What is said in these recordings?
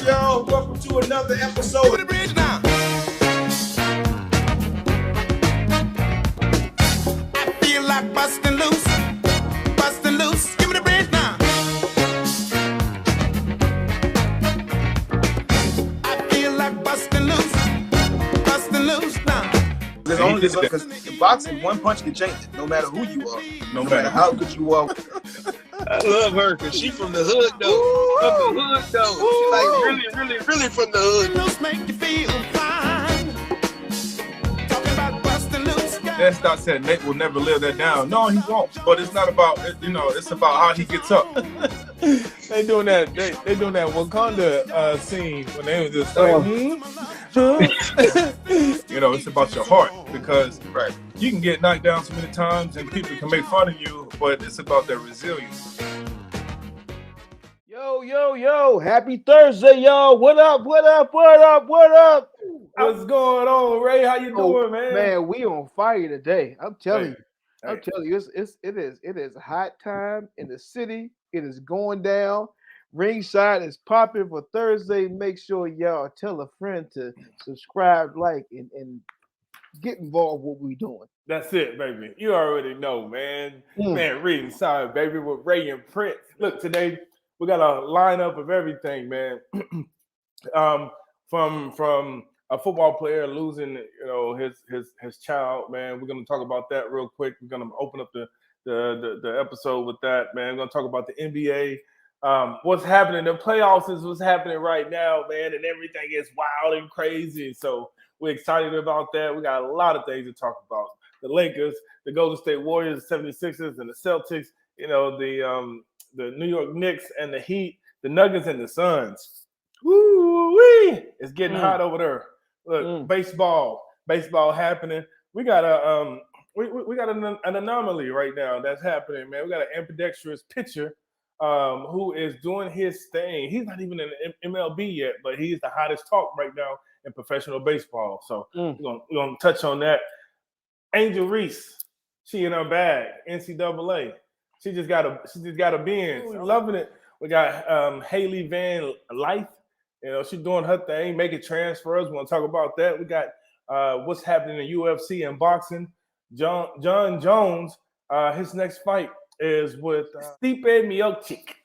y'all? Welcome to another episode of the Bridge Now. I feel like busting loose. Give me the bridge now. I feel like busting loose now. There's only this because in boxing, one punch can change it. No matter who you are, no matter how good you are. I love her because she from the hood though. From the hood though. She like really from the hood. Make you feel fine. Talking about busting loose. That's not said Nate will never live that down. No, he won't. But it's not about it's about how he gets up. They doing that Wakanda scene when they was just like, it's about your heart because you can get knocked down so many times and people can make fun of you, but it's about their resilience. Yo, happy Thursday, y'all. What up? What's going on, Ray? How you doing, man? Man, we on fire today. I'm telling you, it is a hot time in the city. It is going down. Ringside is popping for Thursday. Make sure y'all tell a friend to subscribe, like, and get involved with what we doing. That's it, baby. You already know, man. Man, Ringside, baby, with Ray and Prince. Look, today we got a lineup of everything, man. From a football player losing, his child, man. We're gonna talk about that real quick. We're gonna open up the episode with that, man. We're gonna talk about the NBA. What's happening? The playoffs is what's happening right now, man, and everything is wild and crazy. So we're excited about that. We got a lot of things to talk about. The Lakers, the Golden State Warriors, the 76ers, and the Celtics, the New York Knicks and the Heat, the Nuggets and the Suns. Woo-wee! It's getting hot over there. Look, baseball happening. We got an anomaly right now that's happening, man. We got an ambidextrous pitcher who is doing his thing. He's not even in the MLB yet, but he's the hottest talk right now in professional baseball. So we're gonna touch on that. Angel Reese, she in her bag, NCAA. She just got a Benz. Loving it. We got Haley Van Life. She's doing her thing, making transfers. We're gonna talk about that. We got what's happening in UFC and boxing. John Jones, his next fight is with Stipe Miocic.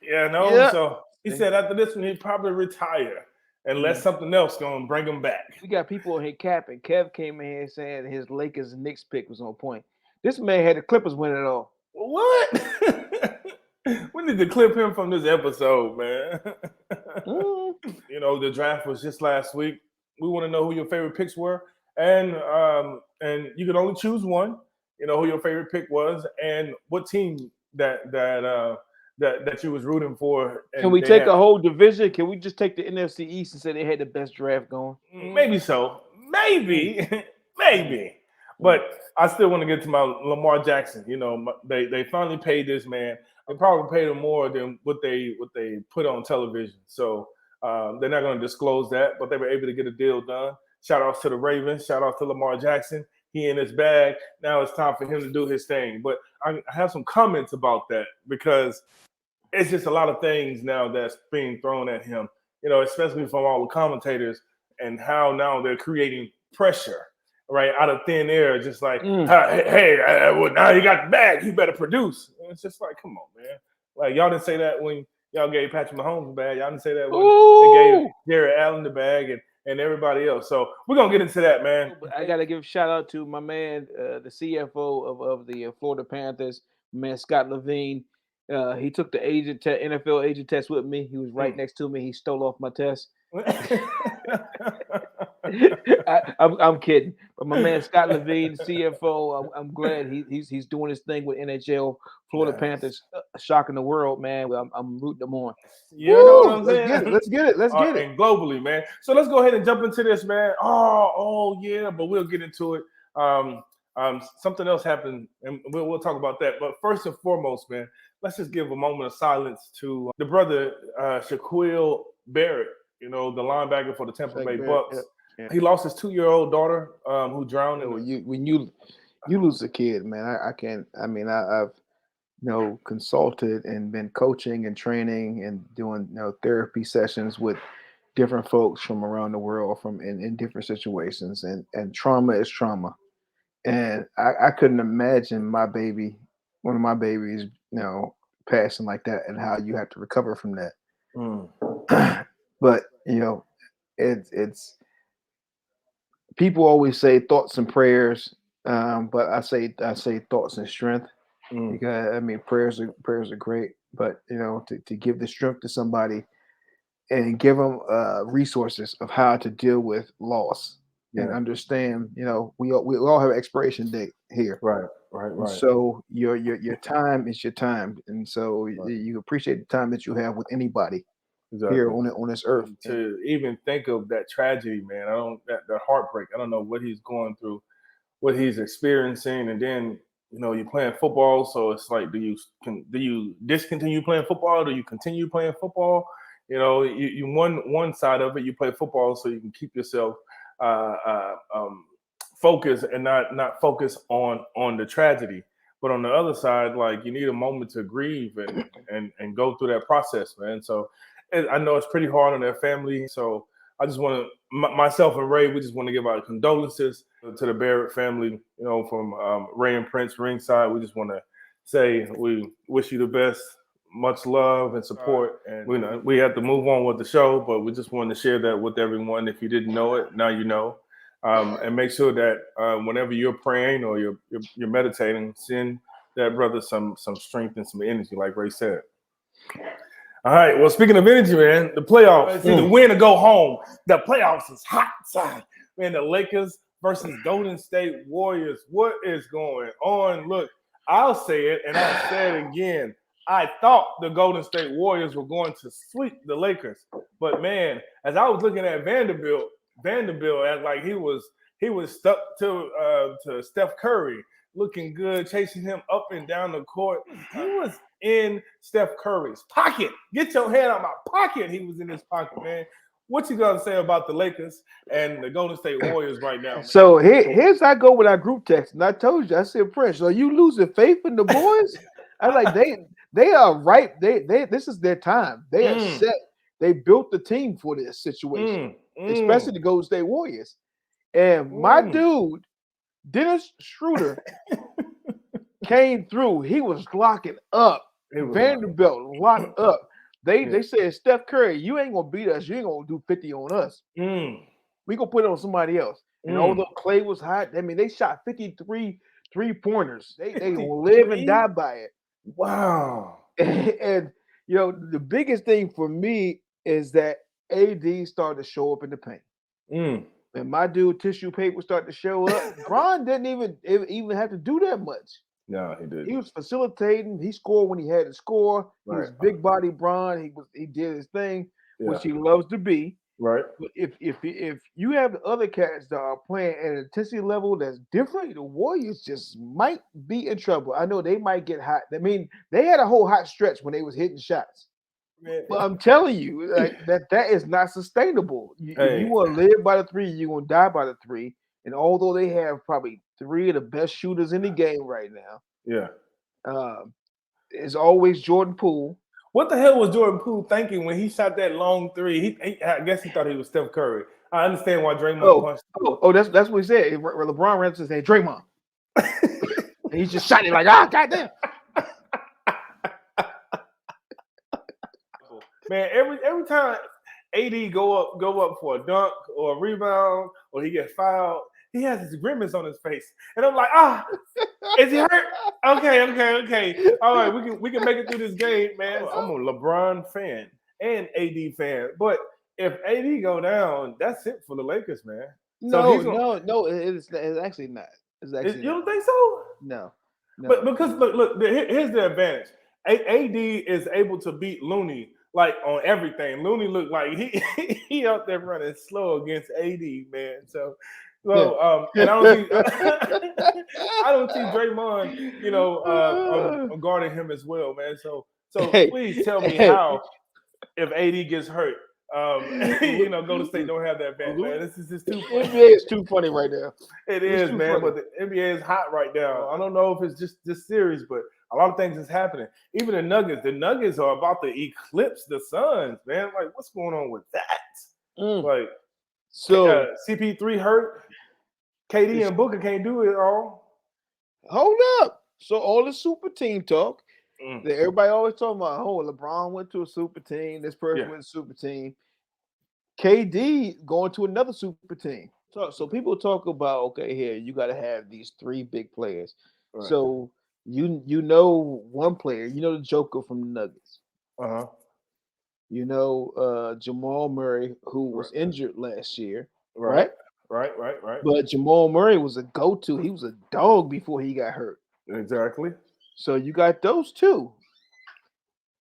So he said after this one he'd probably retire unless something else gonna bring him back. We got people in here capping. Kev came in here saying his Lakers and Knicks pick was on point. This man had the Clippers win it all. What? We need to clip him from this episode, man. The draft was just last week. We want to know who your favorite picks were, and you can only choose one. Who your favorite pick was, and what team that you was rooting for. Can we take a whole division? Can we just take the NFC East and say they had the best draft going? Maybe so. Maybe. But I still want to get to my Lamar Jackson. They finally paid this man. They probably paid him more than what they put on television. So they're not going to disclose that, but they were able to get a deal done. Shout outs to the Ravens. Shout out to Lamar Jackson. He in his bag. Now it's time for him to do his thing. But I have some comments about that because it's just a lot of things now that's being thrown at him, especially from all the commentators and how now they're creating pressure, right, out of thin air, just like, hey, now you got the bag, you better produce. And it's just like, come on, man. Like, y'all didn't say that when y'all gave Patrick Mahomes the bag. Y'all didn't say that when they gave Jared Allen the bag and everybody else. So we're going to get into that, man. I got to give a shout out to my man, the CFO of the Florida Panthers, man, Scott Levine. He took the NFL agent test with me. He was right next to me. He stole off my test. I'm kidding, but my man Scott Levine, CFO, I'm glad he's doing his thing with NHL. Florida Panthers, shocking the world, man. I'm rooting them on. You know what I'm saying? Let's get it. And globally, man. So let's go ahead and jump into this, man. Oh yeah, but we'll get into it. Something else happened, and we'll talk about that. But first and foremost, man, let's just give a moment of silence to the brother Shaquille Barrett. The linebacker for the Tampa Bay Bucks. Yeah. He lost his 2-year-old daughter who drowned. When you lose a kid, man, I can't. I mean, I've consulted and been coaching and training and doing therapy sessions with different folks from around the world from in different situations, and trauma is trauma. And I couldn't imagine one of my babies, passing like that, and how you have to recover from that. Mm. But it's people always say thoughts and prayers, but I say thoughts and strength, because I mean prayers are great, but to give the strength to somebody and give them resources of how to deal with loss and understand. We all have an expiration date here. Right. And so your time is your time, and so you appreciate the time that you have with anybody here on this earth. To even think of that tragedy, man, that heartbreak. I don't know what he's going through, what he's experiencing, and then you're playing football, so it's like, do you discontinue playing football? Do you continue playing football? You one side of it, you play football so you can keep yourself focused and not focus on the tragedy. But on the other side, like, you need a moment to grieve and go through that process, man. So I know it's pretty hard on their family. So I just want to, myself and Ray, we just want to give our condolences to the Barrett family, from Ray and Prince Ringside. We just want to say we wish you the best, much love and support. And we have to move on with the show, but we just wanted to share that with everyone. If you didn't know it, now you know. And make sure that whenever you're praying or you're meditating, send that brother some strength and some energy, like Ray said. All right. Well, speaking of energy, man, the playoffs, it's either win or go home. The playoffs is hot side. Man, the Lakers versus Golden State Warriors. What is going on? Look, I'll say it, and I'll say it again. I thought the Golden State Warriors were going to sweep the Lakers. But, man, as I was looking at Vanderbilt act like he was stuck to Steph Curry, looking good, chasing him up and down the court. He was in Steph Curry's pocket. Get your head out of my pocket. He was in his pocket, man. What you got to say about the Lakers and the Golden State Warriors right now? So here's I go with our group text, and I told you, I said, Prince, are you losing faith in the boys? I like they are ripe. They this is their time. They are set. They built the team for this situation, especially the Golden State Warriors. And my dude, Dennis Schroeder, came through. He was locking up. Vanderbilt locked up. They said, Steph Curry, you ain't gonna beat us. You ain't gonna do 50 on us. We gonna put it on somebody else. And although Clay was hot, I mean, they shot 53 3-pointers. They will live and die by it. Wow. And the biggest thing for me is that AD started to show up in the paint. And my dude, tissue paper, started to show up. Bron didn't even have to do that much. No, he didn't. He was facilitating. He scored when he had to score. He was big body Bron. He did his thing, which he loves to be. Right. But if you have the other cats that are playing at an intensity level that's different, the Warriors just might be in trouble. I know they might get hot. I mean, they had a whole hot stretch when they was hitting shots. But I'm telling you, that is not sustainable. If you want to live by the three, you're going to die by the three. And although they have probably three of the best shooters in the game right now, it's always Jordan Poole. What the hell was Jordan Poole thinking when he shot that long three? I guess he thought he was Steph Curry. I understand why Draymond punched. That's what he said. LeBron ran to say, Draymond. And he just shot it like, goddamn. Man, every time AD go up for a dunk or a rebound or he gets fouled, he has this grimace on his face, and I'm like, is he hurt? Okay. All right, we can make it through this game, man. I'm a LeBron fan and AD fan, but if AD go down, that's it for the Lakers, man. No, it's actually not. It's actually you don't think so? No. But because look, here's the advantage. AD is able to beat Looney. Like on everything, Looney looked like he out there running slow against AD, man. So and I don't see Draymond, guarding him as well, man. So please tell me how, if AD gets hurt, Golden State don't have that advantage, man. This is just too funny. NBA is too funny right now. It is, man. But the NBA is hot right now. I don't know if it's just this series, but a lot of things is happening. Even the Nuggets are about to eclipse the Suns, man. Like, what's going on with that? Like, So CP3 hurt. KD and Booker can't do it all. Hold up. So all the super team talk that everybody always talking about, oh, LeBron went to a super team, this person went to a super team. KD going to another super team. So people talk about, okay, here you got to have these three big players. Right. So you know one player, you know the Joker from the Nuggets. You know Jamal Murray, who was injured last year. Right. But Jamal Murray was a go-to. He was a dog before he got hurt. Exactly. So you got those two.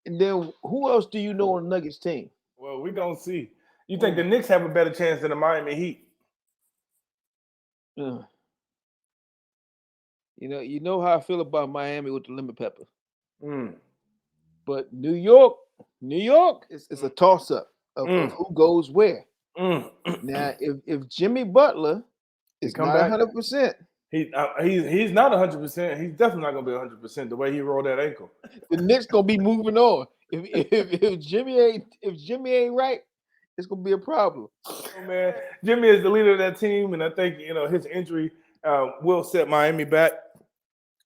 And then who else do you know on the Nuggets team? Well, we gonna see. You think the Knicks have a better chance than the Miami Heat? You know how I feel about Miami with the lemon pepper. But New York is a toss-up of who goes where. Now, if Jimmy Butler is not 100%, he's not 100%. He's definitely not gonna be 100% the way he rolled that ankle. The Knicks gonna be moving on. If Jimmy ain't right, it's gonna be a problem. Oh, man, Jimmy is the leader of that team, and I think his injury will set Miami back.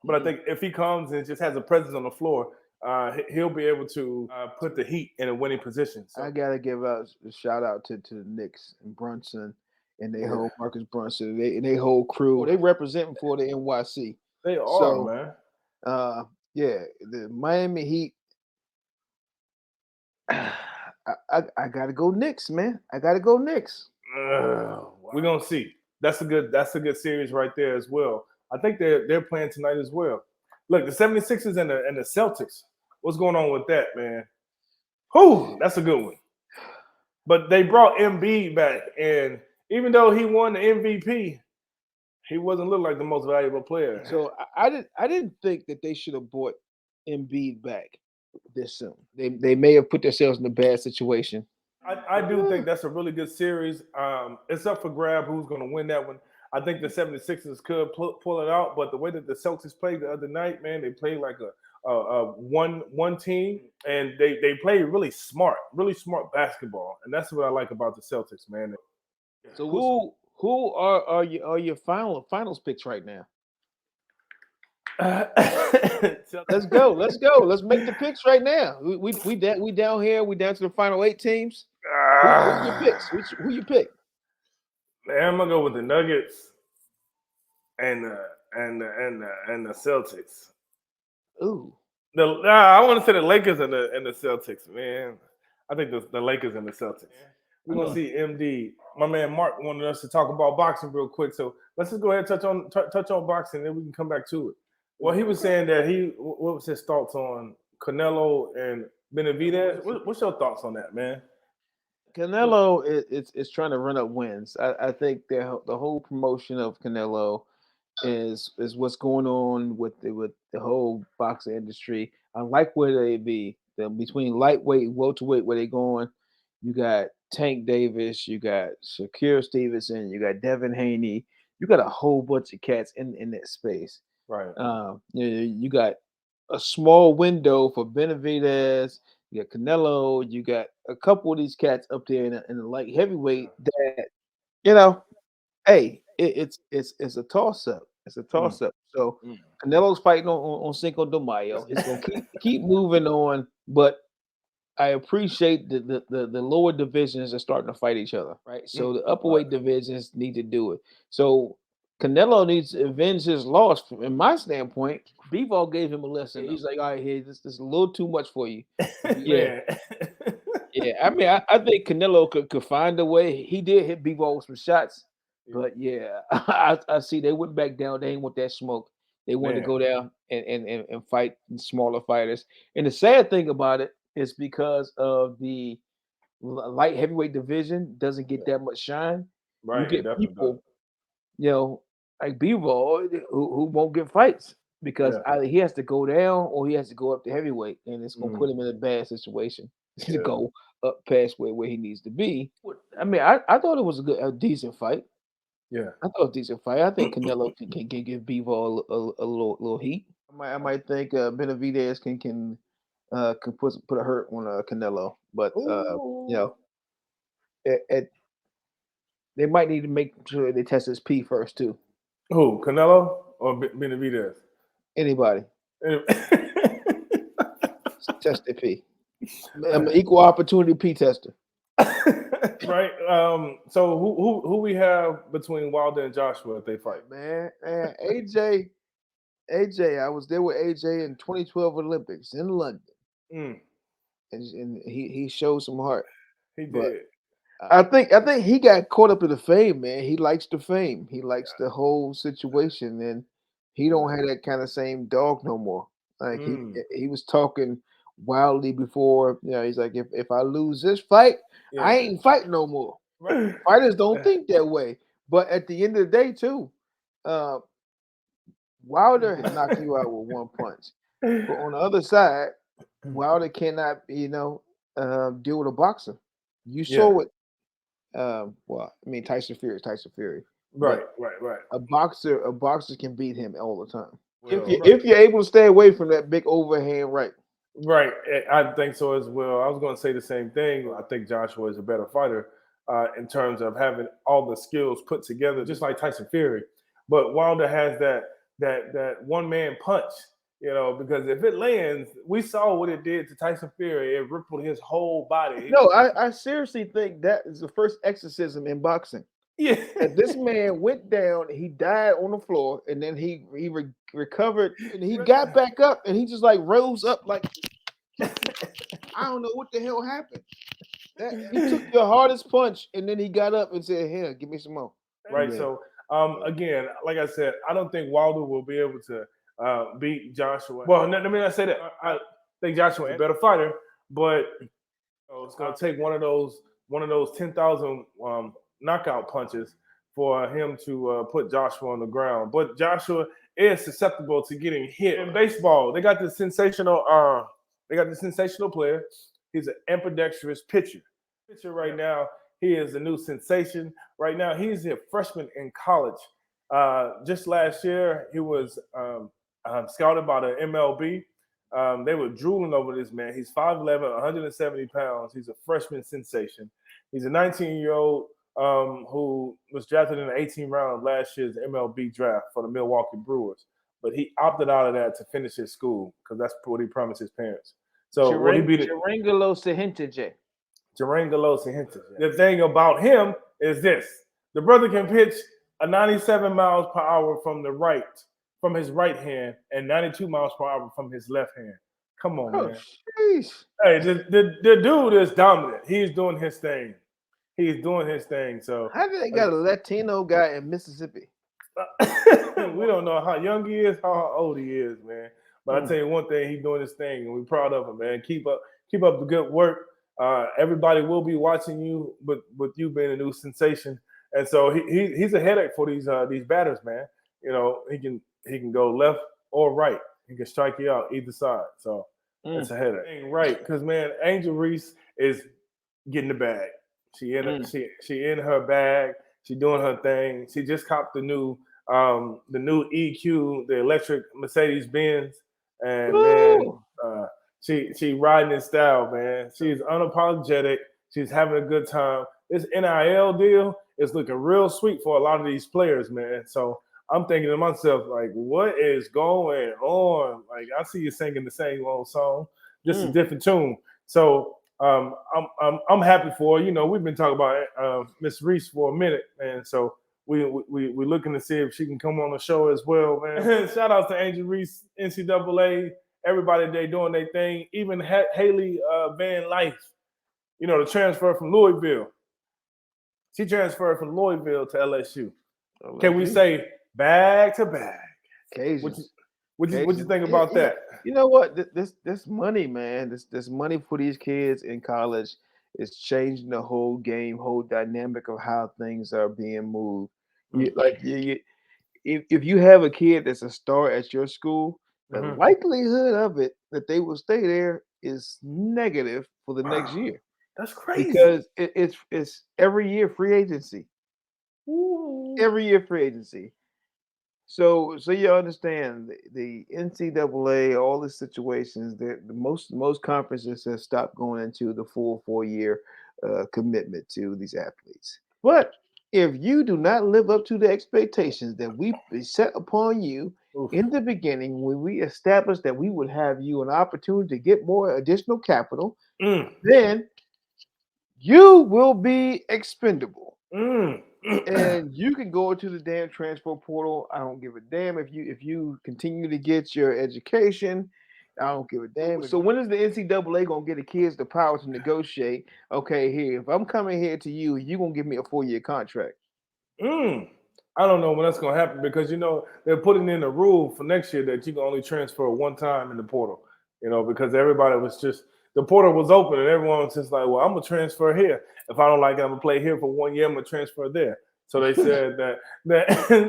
But I think if he comes and just has a presence on the floor, he'll be able to put the Heat in a winning position. So. I gotta give a shout out to the Knicks and Brunson and they whole Marcus Brunson and they whole crew. They representing for the NYC. They are, man. The Miami Heat. I gotta go Knicks, man. I gotta go Knicks. We're gonna see. That's a good series right there as well. I think they're playing tonight as well. Look, the 76ers and the Celtics. What's going on with that, man? Whew, that's a good one. But they brought Embiid back, and even though he won the MVP, he wasn't looking like the most valuable player. So I didn't think that they should have brought Embiid back this soon. They may have put themselves in a bad situation. I do think that's a really good series. It's up for grab who's going to win that one. I think the 76ers could pull it out, but the way that the Celtics played the other night, man, they played like a one team, and they played really smart basketball, and that's what I like about the Celtics, man. So who are your finals picks right now? Let's go. Let's make the picks right now. We down here. We down to the final 8 teams. Who your picks? Who you pick? Man, I'm gonna go with the Nuggets and the Celtics. Ooh. I want to say the Lakers and the Celtics, man. I think the Lakers and the Celtics. We're gonna see MD. My man Mark wanted us to talk about boxing real quick, so let's just go ahead and touch on boxing, and then we can come back to it. Well, he was saying that what was his thoughts on Canelo and Benavidez? What's your thoughts on that, man? Canelo is trying to run up wins. I think the whole promotion of Canelo is what's going on with the whole boxing industry. I like where they be between lightweight and welterweight where they going. You got Tank Davis, you got Shakur Stevenson, you got Devin Haney, you got a whole bunch of cats in that space. Right. You got a small window for Benavidez. You got Canelo. You got a couple of these cats up there in the light heavyweight that hey, it's a toss up. It's a toss up. So Canelo's fighting on Cinco de Mayo. It's gonna keep moving on, but I appreciate the lower divisions are starting to fight each other, right? So the upperweight divisions need to do it. So Canelo needs to avenge his loss. From my standpoint, Bivol gave him a lesson. He's like, all right, here, this is a little too much for you. Yeah. I mean, I think Canelo could find a way. He did hit Bivol with some shots, but I see they went back down. They ain't want that smoke. They wanted to go down and fight smaller fighters. And the sad thing about it is because of the light heavyweight division doesn't get that much shine. Right. You get people, like Bivol who won't get fights because either he has to go down or he has to go up to heavitweight, and it's gonna put him in a bad situation to go up past where he needs to be. I mean, I thought it was a decent fight. Yeah, I thought it was a decent fight. I think Canelo can give Bivol a little heat. I might think Benavidez can put a hurt on Canelo, but They might need to make sure they test his pee first too. Who, Canelo or Benavidez? Anybody test their pee. I'm an equal opportunity pee tester. Right. So who we have between Wilder and Joshua if they fight? Man, AJ, I was there with AJ in 2012 Olympics in London, Mm, and he showed some heart. he But did. I think he got caught up in the fame, man. He likes the fame. He likes the whole situation, and he don't have that kind of same dog no more. Like he was talking wildly before. You know, he's like, if I lose this fight, I ain't fighting no more. Right. Fighters don't think that way. But at the end of the day, too, Wilder can knock you out with one punch. But on the other side, Wilder cannot, deal with a boxer. You saw what. Well, I mean, Tyson Fury is Tyson Fury. Right. A boxer can beat him all the time. Well, If you're able to stay away from that big overhand right. Right. I think so as well. I was going to say the same thing. I think Joshua is a better fighter in terms of having all the skills put together, just like Tyson Fury. But Wilder has that one man punch, because if it lands, we saw what it did to Tyson Fury. It rippled his whole body. No, I seriously think that is the first exorcism in boxing. Yeah. And this man went down, he died on the floor, and then he recovered, and he got back up, and he just like rose up like I don't know what the hell happened. He took the hardest punch, and then he got up and said, "Here, give me some more." Right. Yeah. So again, like I said, I don't think Wilder will be able to beat Joshua. Well, let me not say that. I think Joshua is a better fighter, but it's going to take one of those 10,000 knockout punches for him to put Joshua on the ground. But Joshua is susceptible to getting hit. In baseball, they got this sensational player. He's an ambidextrous pitcher. Right now, he is a new sensation. Right now, he's a freshman in college. Just last year, he was scouted by the MLB. They were drooling over this man. He's 5'11", 170 pounds. He's a freshman sensation. He's a 19-year-old who was drafted in the 18th round of last year's MLB draft for the Milwaukee Brewers. But he opted out of that to finish his school because that's what he promised his parents. So what he beat it. The thing about him is this: the brother can pitch a 97 miles per hour from his right hand, and 92 miles per hour from his left hand. Come on, man. Geez. Hey, the dude is dominant. He's doing his thing. So how did they got a Latino guy in Mississippi? We don't know how young he is, how old he is, man. But I tell you one thing, he's doing his thing, and we're proud of him, man. Keep up the good work. Everybody will be watching you, with you being a new sensation, and so he's a headache for these batters, man. He can go left or right. He can strike you out either side. So it's a headache. Ain't right, because man, Angel Reese is getting the bag. She in her bag. She doing her thing. She just copped the new EQ, the electric Mercedes Benz, and man, she riding in style, man. She's unapologetic. She's having a good time. This NIL deal is looking real sweet for a lot of these players, man. So I'm thinking to myself, like, what is going on? Like, I see you singing the same old song, just a different tune. So I'm happy for her. We've been talking about Miss Reese for a minute, man. So we're looking to see if she can come on the show as well, man. Shout out to Angel Reese, NCAA, everybody they doing their thing. Even Haley Van Life, the transfer from Louisville. She transferred from Louisville to LSU. Can we say bag to bag? What you think about that? You know what? This money, man. This money for these kids in college is changing the whole game, whole dynamic of how things are being moved. If you have a kid that's a star at your school, the likelihood of it that they will stay there is negative for the next year. That's crazy because it's every year free agency. Ooh. Every year free agency. So you understand the NCAA, all the situations that most conferences have stopped going into the full 4-year commitment to these athletes. But If you do not live up to the expectations that we set upon you in the beginning, when we established that we would have you an opportunity to get more additional capital, then you will be expendable. And you can go into the damn transfer portal. I don't give a damn if you continue to get your education. I don't give a damn. So when is the NCAA gonna get the kids the power to negotiate? Okay, here, if I'm coming here to you, you're gonna give me a 4-year contract. I don't know when that's gonna happen because they're putting in a rule for next year that you can only transfer one time in the portal. Because everybody was just the portal was open and everyone was just like, well, I'm gonna transfer here. If I don't like it, I'm gonna play here for 1 year. I'm gonna transfer there. So they said that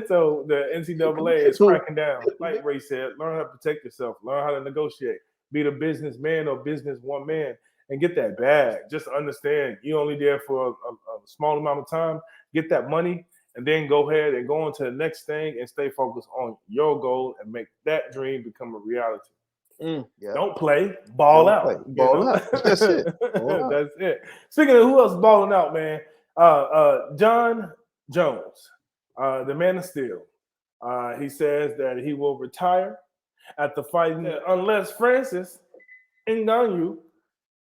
so the NCAA is cracking down. Like Ray said, learn how to protect yourself, learn how to negotiate, be the businessman or businesswoman, and get that bag. Just understand you only there for a small amount of time. Get that money, and then go ahead and go on to the next thing and stay focused on your goal and make that dream become a reality. Don't play, ball out. Ball out. That's it. That's it. Speaking of who else balling out, man, John Jones, the man of steel. He says that he will retire after fighting unless Francis Ngannou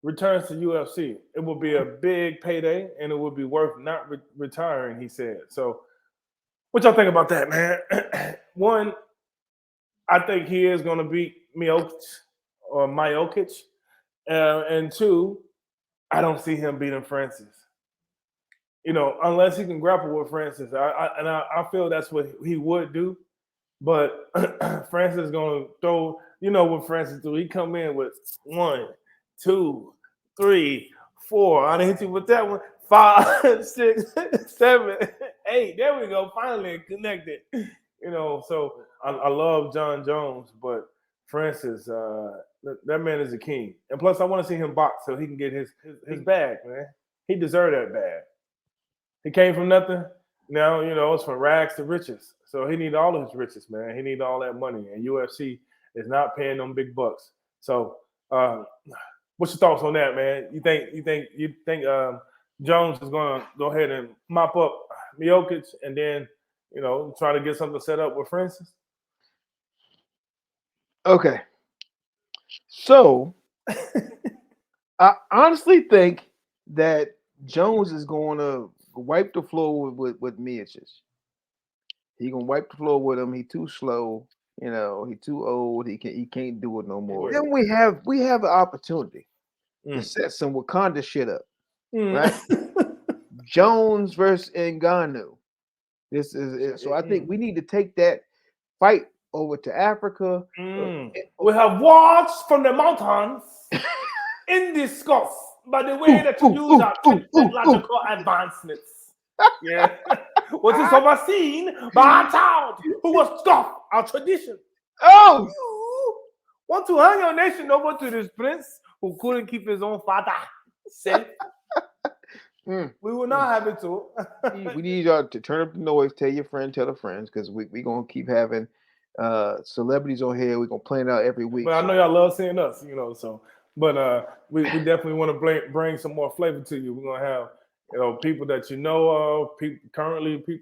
returns to UFC. It will be a big payday, and it will be worth not retiring, he said. So, what y'all think about that, man? One, I think he is going to beat Miocic. And two, I don't see him beating Francis. Unless he can grapple with Francis. I feel that's what he would do. But Francis is going to throw, what Francis do. He come in with 1, 2, 3, 4. I didn't hit you with that one. 5, 6, 7, 8. There we go. Finally connected. So I love John Jones, but Francis, that man is a king. And plus, I want to see him box so he can get his bag, man. He deserved that bag. He came from nothing. Now, it's from rags to riches. So he need all of his riches, man. He need all that money. And UFC is not paying them big bucks. So what's your thoughts on that, man? You think Jones is going to go ahead and mop up Miocic and then, try to get something set up with Francis? Okay. So I honestly think that Jones is going to wipe the floor with Miocic. He gonna wipe the floor with him. He too slow. He too old. He can't do it no more. Then we have an opportunity to set some Wakanda shit up, right? Jones versus Ngannou. This is it. So I think we need to take that fight over to Africa. We have watched from the mountains in disgust by the way that you use our technological advancements. Yeah. What is overseen by our child who was scoffed our tradition. Oh! You want to hang your nation over to this prince who couldn't keep his own father safe? We will not have it to. We need y'all to turn up the noise, tell your friend, tell the friends, because we're going to keep having celebrities on here. We're going to plan it out every week. But I know y'all love seeing us, so. But we definitely want to bring some more flavor to you. We're going to have, people that you know of, people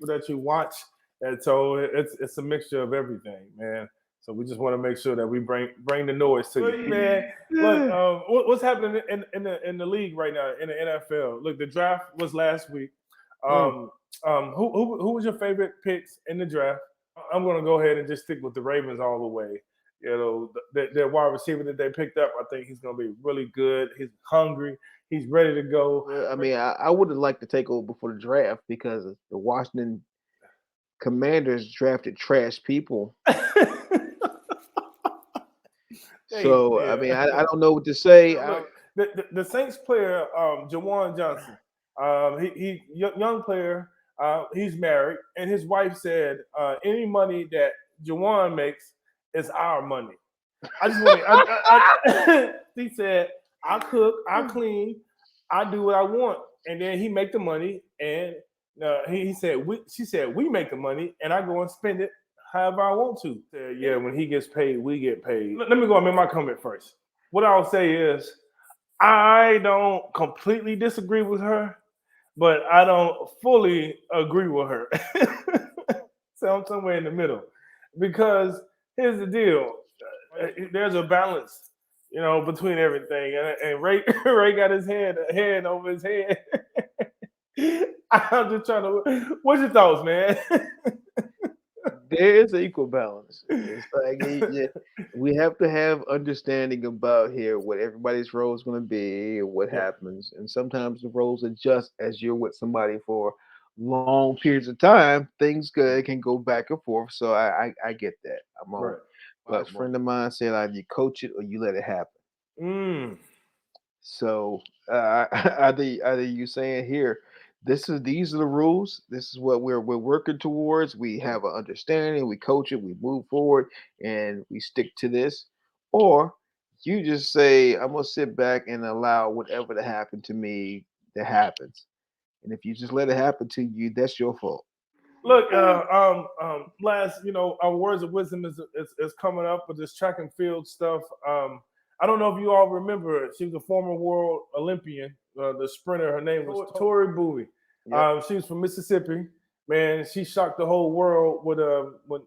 that you watch. And so it's a mixture of everything, man. So we just want to make sure that we bring the noise to you, man. Look, what's happening in the league right now in the NFL? Look, the draft was last week. Who was your favorite picks in the draft? I'm going to go ahead and just stick with the Ravens all the way. Their wide receiver that they picked up, I think he's going to be really good. He's hungry. He's ready to go. I mean, I would have liked to take over before the draft because the Washington Commanders drafted trash people. So, I mean, I don't know what to say. Look, the Saints player, Jawan Johnson, he young player, he's married, and his wife said, any money that Jawan makes is our money. I just want he said, I cook, I clean, I do what I want. And then he make the money, and she said, we make the money, and I go and spend it however I want to. Yeah, when he gets paid, we get paid. Let me go and make my comment first. What I'll say is, I don't completely disagree with her, but I don't fully agree with her. So I'm somewhere in the middle, because here's the deal: there's a balance, between everything. And Ray Ray got his hand over his head. I'm just trying to. What's your thoughts, man? There is an equal balance. It's like we have to have understanding about here what everybody's role is going to be and what Yeah. happens. And sometimes the roles adjust as you're with somebody for long periods of time. Things can go back and forth. So I get that. I'm on. Right. But a friend of mine said either you coach it or you let it happen. Mm. So either you saying here, these are the rules. This is what we're working towards. We have an understanding. We coach it. We move forward, and we stick to this. Or you just say, I'm gonna sit back and allow whatever to happen to me that happens. And if you just let it happen to you, that's your fault. Look, last, our words of wisdom is coming up with this track and field stuff. I don't know if you all remember her. She was a former world Olympian, the sprinter. Her name was Tori Bowie. Yep. She was from Mississippi. Man, she shocked the whole world with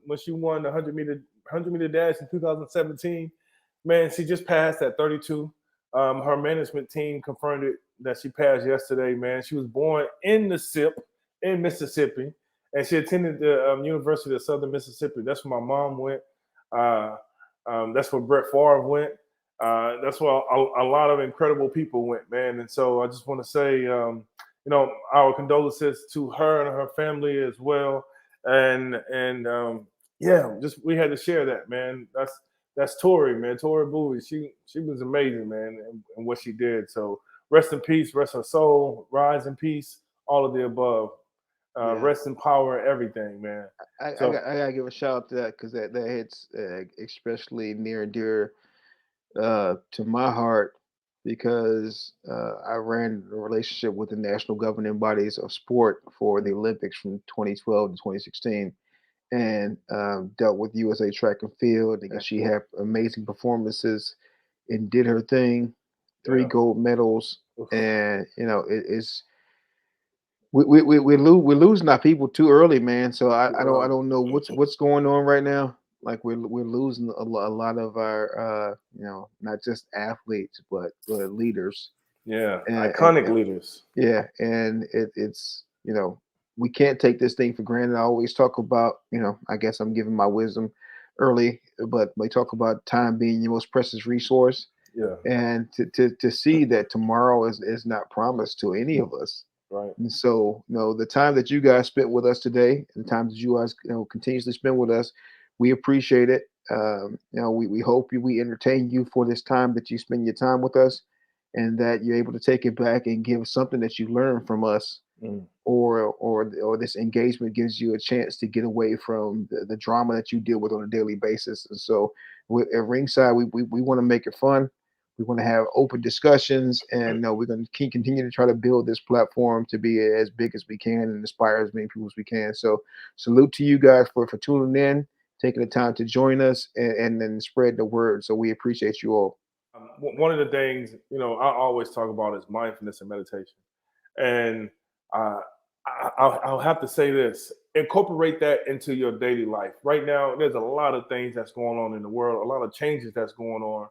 when she won the 100 meter dash in 2017. Man, she just passed at 32. Her management team confirmed it that she passed yesterday. Man, she was born in the SIP in Mississippi, and she attended the University of Southern Mississippi. That's where my mom went. Uh, that's where Brett Favre went. That's where a lot of incredible people went, man. And so I just want to say, our condolences to her and her family as well. And yeah, just we had to share that, man. That's Tori, man. Tori Bowie. She was amazing, man, and what she did. So rest in peace, rest her soul, rise in peace, all of the above. Yeah. Rest in power, everything, man. I So gotta give a shout out to that because that hits especially near and dear to my heart because I ran a relationship with the national governing bodies of sport for the Olympics from 2012 to 2016 and dealt with USA Track and Field. And she had amazing performances and did her thing, three Yeah. gold medals. And, it's. We're losing our people too early, man. So I don't know what's going on right now. Like we're losing a lot of our not just athletes but leaders. yeah, And iconic leaders. yeah, and it's we can't take this thing for granted. I always talk about I guess I'm giving my wisdom early, but we talk about time being your most precious resource, Yeah, and to see that tomorrow is not promised to any of us. right. And so, the time that you guys spent with us today, and the time that you guys, continuously spend with us, we appreciate it. We hope we entertain you for this time that you spend your time with us, and that you're able to take it back and give something that you learned from us, Mm. or this engagement gives you a chance to get away from the drama that you deal with on a daily basis. And so, at Ringside, we want to make it fun. We want to have open discussions, and we're going to continue to try to build this platform to be as big as we can and inspire as many people as we can. So, salute to you guys for tuning in, taking the time to join us, and then spread the word. So, we appreciate you all. One of the things I always talk about is mindfulness and meditation, and uh, I'll have to say this: incorporate that into your daily life. Right now, there's a lot of things that's going on in the world, a lot of changes that's going on.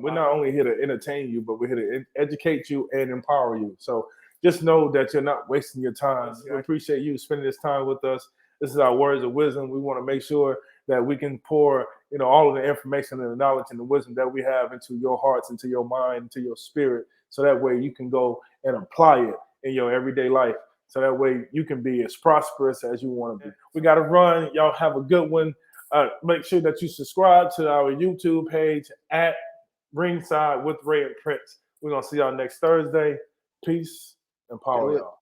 We're not only here to entertain you, but we're here to educate you and empower you. So just know that you're not wasting your time. We appreciate you spending this time with us. This is our words of wisdom. We want to make sure that we can pour, all of the information and the knowledge and the wisdom that we have into your hearts, into your mind, into your spirit, so that way you can go and apply it in your everyday life. So that way you can be as prosperous as you want to be. We got to run. Y'all have a good one. Make sure that you subscribe to our YouTube page at Ringside with Ray and Prince. We're going to see y'all next Thursday. Peace and power, y'all.